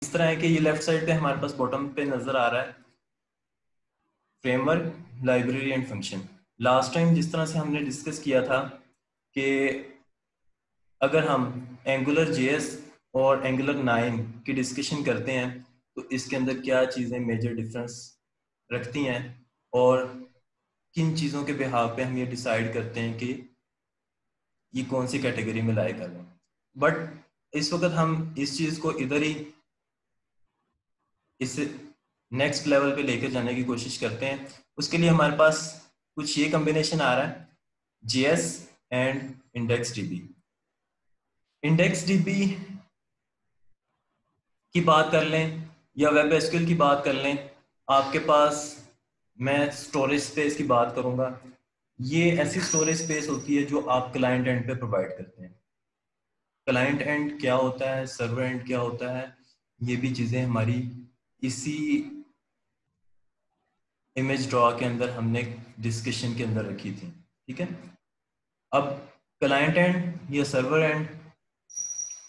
इस तरह है कि ये लेफ्ट साइड पे हमारे पास बॉटम पे नजर आ रहा है framework, library and function. Last time जिस तरह से हमने डिस्कस किया था कि अगर हम एंगुलर जेएस और एंगुलर 9 की डिस्कशन करते हैं तो इसके अंदर क्या चीज़ें मेजर डिफरेंस रखती हैं और किन चीज़ों के बिहाव पे हम ये डिसाइड करते हैं कि ये कौन सी कैटेगरी में लाए कर बट इस वक्त हम इस चीज़ को इधर ही इस नेक्स्ट लेवल पे लेकर जाने की कोशिश करते हैं। उसके लिए हमारे पास कुछ ये कॉम्बिनेशन आ रहा है JS and index dB. Index dB की बात कर लें या वेब एसक्यूएल की बात कर लें, आपके पास मैं स्टोरेज स्पेस की बात करूंगा। ये ऐसी स्टोरेज स्पेस होती है जो आप क्लाइंट एंड पे प्रोवाइड करते हैं। क्लाइंट एंड क्या होता है, सर्वर एंड क्या होता है, ये भी चीज़ें हमारी इसी इमेज ड्रॉ के अंदर हमने डिस्कशन के अंदर रखी थी। ठीक है, अब क्लाइंट एंड या सर्वर एंड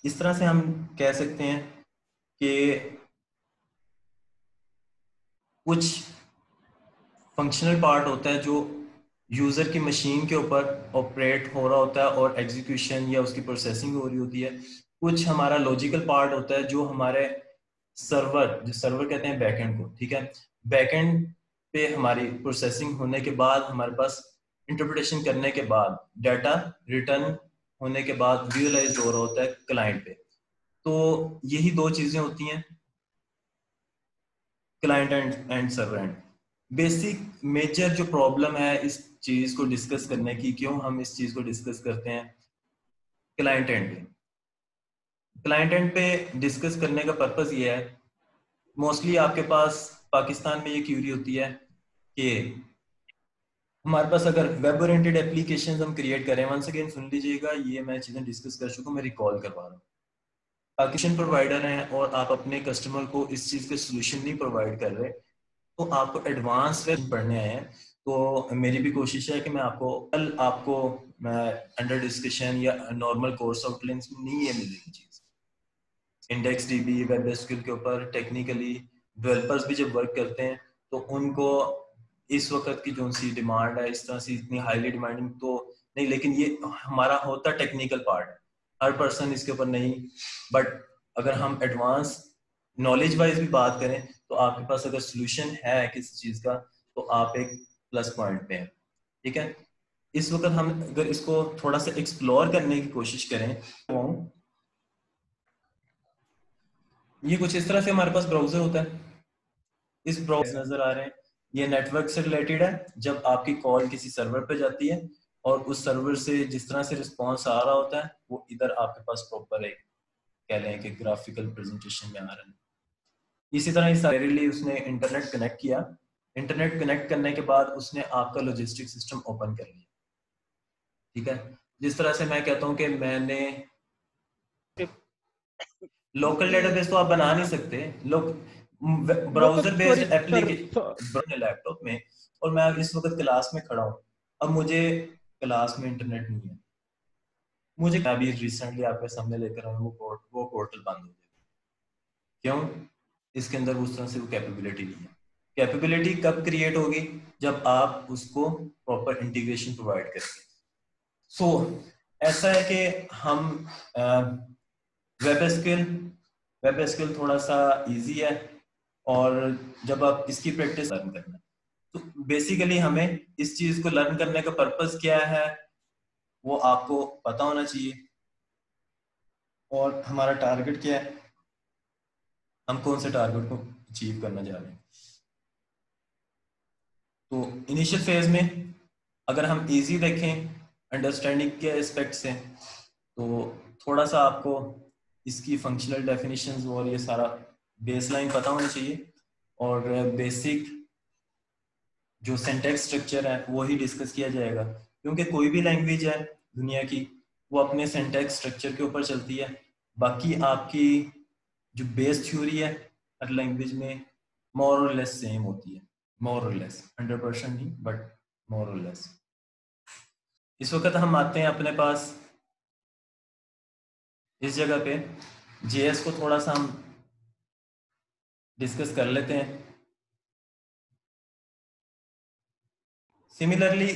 इस तरह से हम कह सकते हैं कि कुछ फंक्शनल पार्ट होता है जो यूज़र की मशीन के ऊपर ऑपरेट हो रहा होता है और एग्जीक्यूशन या उसकी प्रोसेसिंग हो रही होती है। कुछ हमारा लॉजिकल पार्ट होता है जो हमारे सर्वर, जो सर्वर कहते हैं बैकएंड को, ठीक है, बैकएंड पे हमारी प्रोसेसिंग होने के बाद हमारे पास इंटरप्रिटेशन करने के बाद डाटा रिटर्न होने के बाद विजुअलाइज हो रहा होता है क्लाइंट पे। तो यही दो चीजें होती हैं, client and server end. Basic major जो प्रॉब्लम है इस चीज को डिस्कस करने की, क्यों हम इस चीज को डिस्कस करते हैं क्लाइंट एंड पे, क्लाइंट एंड पे डिस्कस करने का पर्पस ये है, मोस्टली आपके पास पाकिस्तान में ये क्यूरी होती है कि हमारे पास अगर वेब ओरिएंटेड एप्लीकेशन हम क्रिएट करें, वंस अगेन सुन लीजिएगा, ये मैं चीजें डिस्कस कर चुका हूँ, मैं रिकॉल करवा रहा हूँ। एप्लीकेशन प्रोवाइडर हैं और आप अपने कस्टमर को इस चीज का सोल्यूशन नहीं प्रोवाइड कर रहे, तो आपको एडवांस वेब पढ़ने आए हैं, तो मेरी भी कोशिश है कि मैं आपको कल आपको मैं अंडर डिस्कशन या नॉर्मल कोर्स आउटलाइंस में नहीं ये मिलेगी चीज। इंडेक्स डीबी, वेब एसक्यूएल के ऊपर टेक्निकली डेवलपर्स भी जब वर्क करते हैं तो उनको इस वक्त की जो सी डिमांड है इस तरह से इतनी हाईली डिमांडिंग तो नहीं, लेकिन ये हमारा होता टेक्निकल पार्ट है, हर पर्सन इसके ऊपर नहीं। बट अगर हम एडवांस नॉलेज वाइज भी बात करें तो आपके पास अगर सोल्यूशन है किसी चीज का तो आप एक प्लस पॉइंट पे हैं। ठीक है, इस वक्त हम अगर इसको थोड़ा सा एक्सप्लोर करने की कोशिश करें तो ये कुछ इस तरह से हमारे पास ब्राउजर होता है। इस ब्राउजर नजर आ रहे हैं, ये नेटवर्क से रिलेटेड है। जब आपकी कॉल किसी सर्वर पे जाती है और उस सर्वर से जिस तरह से रिस्पॉन्स आ रहा होता है वो इधर आपके पास प्रॉपर एक कह लें कि ग्राफिकल प्रेजेंटेशन में आ रहा है। इसी तरह इस उसने इंटरनेट कनेक्ट किया, इंटरनेट कनेक्ट करने के बाद उसने आपका लॉजिस्टिक सिस्टम ओपन कर लिया। ठीक है, जिस तरह से मैं कहता हूँ कि मैंने लोकल डेटाबेस तो आप बना नहीं सकते, लोग वो तो browser sorry based sir application laptop में, और मैं इस वक्त क्लास में खड़ा हूँ, अब मुझे क्लास में इंटरनेट नहीं है, मुझे अभी रिसेंटली आपके सामने लेकर आया हूँ, वो पोर्टल बंद हो गया। क्यों? इसके अंदर उस तरह से वो कैपेबिलिटी नहीं है। कैपेबिलिटी कब क्रिएट होगी? जब आप उसको प्रॉपर इंटीग्रेशन प्रोवाइड करेंगे। सो ऐसा है कि हम वेब एसक्यूएल, वेब एसक्यूएल थोड़ा सा इजी है और जब आप इसकी प्रैक्टिस लर्न करना, तो बेसिकली हमें इस चीज को लर्न करने का पर्पस क्या है वो आपको पता होना चाहिए, और हमारा टारगेट क्या है, हम कौन से टारगेट को अचीव करना चाह रहे हैं। तो इनिशियल फेज में अगर हम इजी देखें अंडरस्टैंडिंग के एस्पेक्ट से, तो थोड़ा सा आपको इसकी फंक्शनल डेफिनेशंस और ये सारा बेसलाइन पता होना चाहिए, और बेसिक जो सिंटैक्स स्ट्रक्चर है वो ही डिस्कस किया जाएगा, क्योंकि कोई भी लैंग्वेज है दुनिया की वो अपने सिंटैक्स स्ट्रक्चर के ऊपर चलती है। बाकी आपकी जो बेस थ्योरी है हर लैंग्वेज में मोर और लेस सेम होती है, मोर और लेस, 100% नहीं बट मोर और लेस। इस वक्त हम आते हैं अपने पास इस जगह पे जेएस को थोड़ा सा हम डिस्कस कर लेते हैं। सिमिलरली